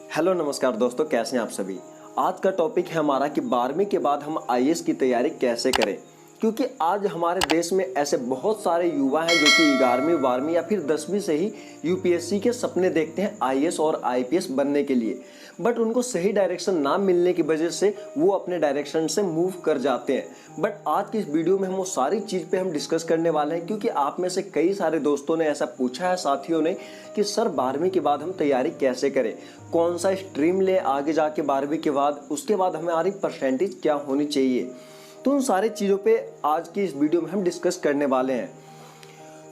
Hello नमस्कार दोस्तों, कैसे हैं आप सभी। आज का टॉपिक है हमारा कि 12वीं के बाद हम आईएएस की तैयारी कैसे करें। क्योंकि आज हमारे देश में ऐसे बहुत सारे युवा हैं जो कि 11वीं 12वीं या फिर 10वीं से ही यूपीएससी के सपने देखते हैं आईएएस और आईपीएस बनने के लिए, बट उनको सही डायरेक्शन ना मिलने की वजह से वो अपने डायरेक्शन से मूव कर जाते हैं। बट आज की इस वीडियो में हम वो सारी चीज़ पे हम डिस्कस करने वाले हैं, क्योंकि आप में से कई सारे दोस्तों ने ऐसा पूछा है, साथियों ने, कि सर 12वीं के बाद हम तैयारी कैसे करें, कौन सा स्ट्रीम ले आगे जाके 12वीं के बाद, उसके बाद हमारी परसेंटेज क्या होनी चाहिए। तो उन सारी चीज़ों पे आज की इस वीडियो में हम डिस्कस करने वाले हैं।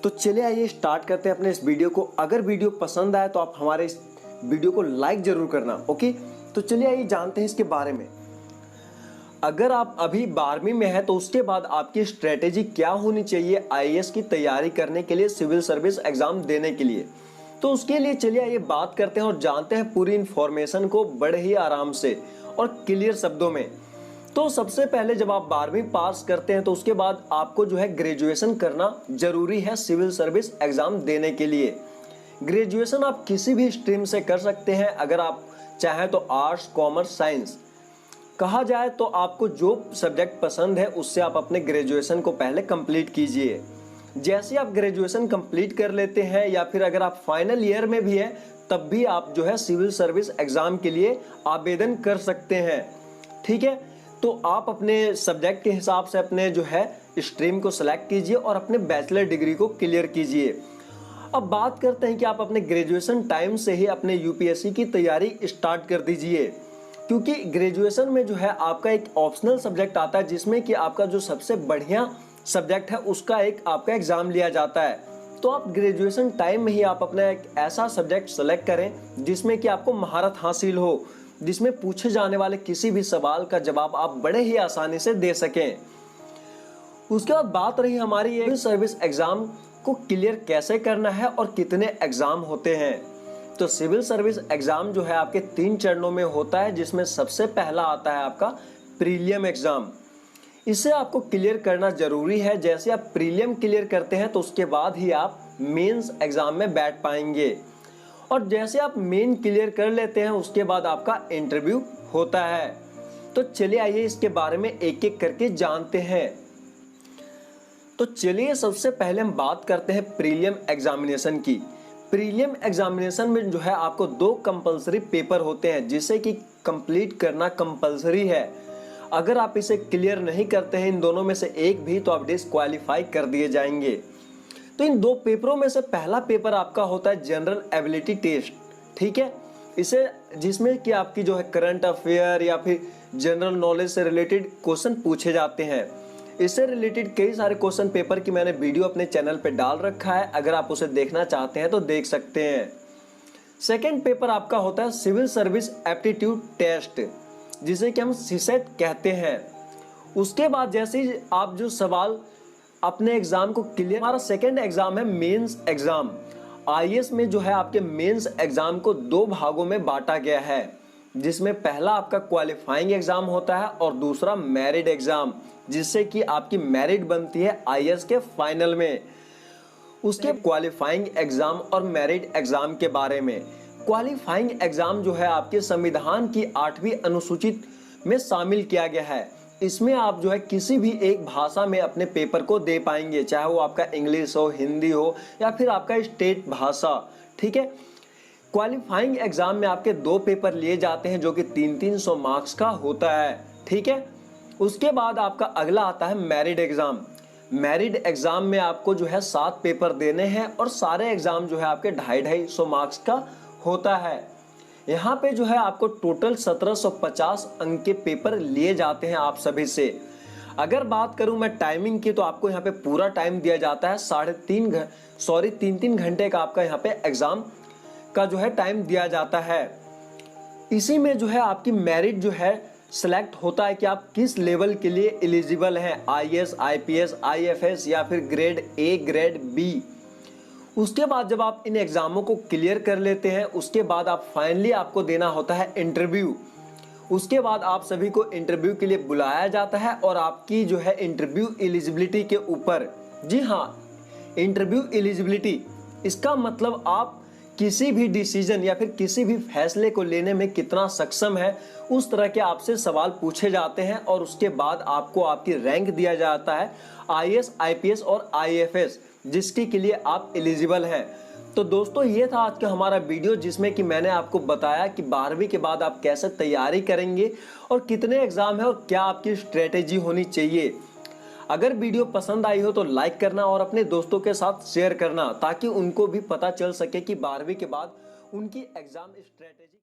तो चलिए आइए स्टार्ट करते हैं अपने इस वीडियो को। अगर वीडियो पसंद आए तो आप हमारे इस वीडियो को लाइक जरूर करना, ओके। तो चलिए आइए जानते हैं इसके बारे में। अगर आप अभी 12वीं में हैं तो उसके बाद आपकी स्ट्रेटेजी क्या होनी चाहिए आईएएस की तैयारी करने के लिए, सिविल सर्विस एग्जाम देने के लिए। तो उसके लिए चलिए आइए बात करते हैं और जानते हैं पूरी इंफॉर्मेशन को बड़े ही आराम से और क्लियर शब्दों में। तो सबसे पहले जब आप 12वीं पास करते हैं तो उसके बाद आपको जो है ग्रेजुएशन करना जरूरी है सिविल सर्विस एग्जाम देने के लिए। ग्रेजुएशन आप किसी भी स्ट्रीम से कर सकते हैं, अगर आप चाहें तो आर्ट्स, कॉमर्स, साइंस। कहा जाए तो आपको जो सब्जेक्ट पसंद है उससे आप अपने ग्रेजुएशन को पहले कंप्लीट कीजिए। जैसे आप ग्रेजुएशन कंप्लीट कर लेते हैं या फिर अगर आप फाइनल ईयर में भी हैं तब भी आप जो है सिविल सर्विस एग्जाम के लिए आवेदन कर सकते हैं, ठीक है। तो आप अपने सब्जेक्ट के हिसाब से अपने जो है स्ट्रीम को सिलेक्ट कीजिए और अपने बैचलर डिग्री को क्लियर कीजिए। अब बात करते हैं कि आप अपने ग्रेजुएशन टाइम से ही अपने यूपीएससी की तैयारी स्टार्ट कर दीजिए, क्योंकि ग्रेजुएशन में जो है आपका एक ऑप्शनल सब्जेक्ट आता है जिसमें कि आपका जो सबसे बढ़िया सब्जेक्ट है उसका एक आपका एग्जाम लिया जाता है। तो आप ग्रेजुएशन टाइम में ही आप अपना एक ऐसा सब्जेक्ट सेलेक्ट करें जिसमें कि आपको महारत हासिल हो, जिसमें पूछे जाने वाले किसी भी सवाल का जवाब आप बड़े ही आसानी से दे सकें। उसके बाद बात रही हमारी सिविल सर्विस एग्जाम को क्लियर कैसे करना है और कितने एग्जाम होते हैं। तो सिविल सर्विस एग्जाम जो है आपके 3 चरणों में होता है, जिसमें सबसे पहला आता है आपका प्रीलियम एग्जाम। इसे आपको क्लियर करना जरूरी है। जैसे आप प्रीलियम क्लियर करते हैं तो उसके बाद ही आप मेंस एग्जाम में बैठ पाएंगे, और जैसे आप मेन क्लियर कर लेते हैं उसके बाद आपका इंटरव्यू होता है। तो चलिए आइए इसके बारे में एक एक करके जानते हैं। तो चलिए सबसे पहले हम बात करते हैं प्रीलियम एग्जामिनेशन की। प्रीलियम एग्जामिनेशन में जो है आपको 2 कंपलसरी पेपर होते हैं जिसे कि कंप्लीट करना कंपलसरी है। अगर आप इसे क्लियर नहीं करते हैं इन दोनों में से एक भी तो आप डिस्क्वालीफाई कर दिए जाएंगे। तो इन 2 पेपरों में से पहला पेपर आपका होता है जनरल एबिलिटी टेस्ट, ठीक है। इसे जिसमें कि आपकी जो है करंट अफेयर या फिर जनरल नॉलेज से रिलेटेड क्वेश्चन पूछे जाते हैं। इससे रिलेटेड कई सारे क्वेश्चन पेपर की मैंने वीडियो अपने चैनल पे डाल रखा है, अगर आप उसे देखना चाहते हैं तो देख सकते हैं। सेकेंड पेपर आपका होता है सिविल सर्विस एप्टीट्यूड टेस्ट, जिसे कि हम सीसेट कहते हैं। उसके बाद जैसे ही आप जो सवाल अपने एग्जाम को क्लियर, हमारा सेकेंड एग्जाम है मेंस एग्जाम। आईएएस में जो है आपके मेंस एग्जाम को 2 भागों में बांटा गया है, जिसमें पहला आपका क्वालिफाइंग एग्जाम होता है और दूसरा मेरिट एग्जाम, जिससे कि आपकी मेरिट बनती है आईएएस के फाइनल में। उसके क्वालिफाइंग एग्जाम और मेरिट एग्जाम के बारे में, क्वालिफाइंग एग्जाम जो है आपके संविधान की 8वीं अनुसूचित में शामिल किया गया है। इसमें आप जो है किसी भी एक भाषा में अपने पेपर को दे पाएंगे, चाहे वो आपका इंग्लिश हो, हिंदी हो या फिर आपका स्टेट भाषा, ठीक है। क्वालिफाइंग एग्जाम में आपके 2 पेपर लिए जाते हैं जो कि 300 मार्क्स का होता है, ठीक है। उसके बाद आपका अगला आता है मेरिट एग्जाम। मेरिट एग्जाम में आपको जो है 7 पेपर देने हैं और सारे एग्जाम जो है आपके 250 मार्क्स का होता है। यहाँ पे जो है आपको टोटल 1750 अंक के पेपर लिए जाते हैं आप सभी से। अगर बात करूं मैं टाइमिंग की तो आपको यहाँ पे पूरा टाइम दिया जाता है, 3.5 घंटे का आपका यहाँ पे एग्जाम का जो है टाइम दिया जाता है। इसी में जो है आपकी मेरिट जो है सिलेक्ट होता है कि आप किस लेवल के लिए एलिजिबल हैं, आईएएस, आईपीएस, आईएफएस या फिर ग्रेड ए, ग्रेड बी। उसके बाद जब आप इन एग्जामों को क्लियर कर लेते हैं उसके बाद आप फाइनली आपको देना होता है इंटरव्यू। उसके बाद आप सभी को इंटरव्यू के लिए बुलाया जाता है और आपकी जो है इंटरव्यू एलिजिबिलिटी के ऊपर, जी हाँ, इंटरव्यू एलिजिबिलिटी, इसका मतलब आप किसी भी डिसीजन या फिर किसी भी फैसले को लेने में कितना सक्षम है, उस तरह के आपसे सवाल पूछे जाते हैं और उसके बाद आपको आपकी रैंक दिया जाता है आईएएस, आईपीएस और आईएफएस, जिसके के लिए आप एलिजिबल हैं। तो दोस्तों, ये था आज का हमारा वीडियो जिसमें कि मैंने आपको बताया कि 12वीं के बाद आप कैसे तैयारी करेंगे और कितने एग्जाम है और क्या आपकी स्ट्रेटेजी होनी चाहिए। अगर वीडियो पसंद आई हो तो लाइक करना और अपने दोस्तों के साथ शेयर करना, ताकि उनको भी पता चल सके कि 12वीं के बाद उनकी एग्जाम स्ट्रेटेजी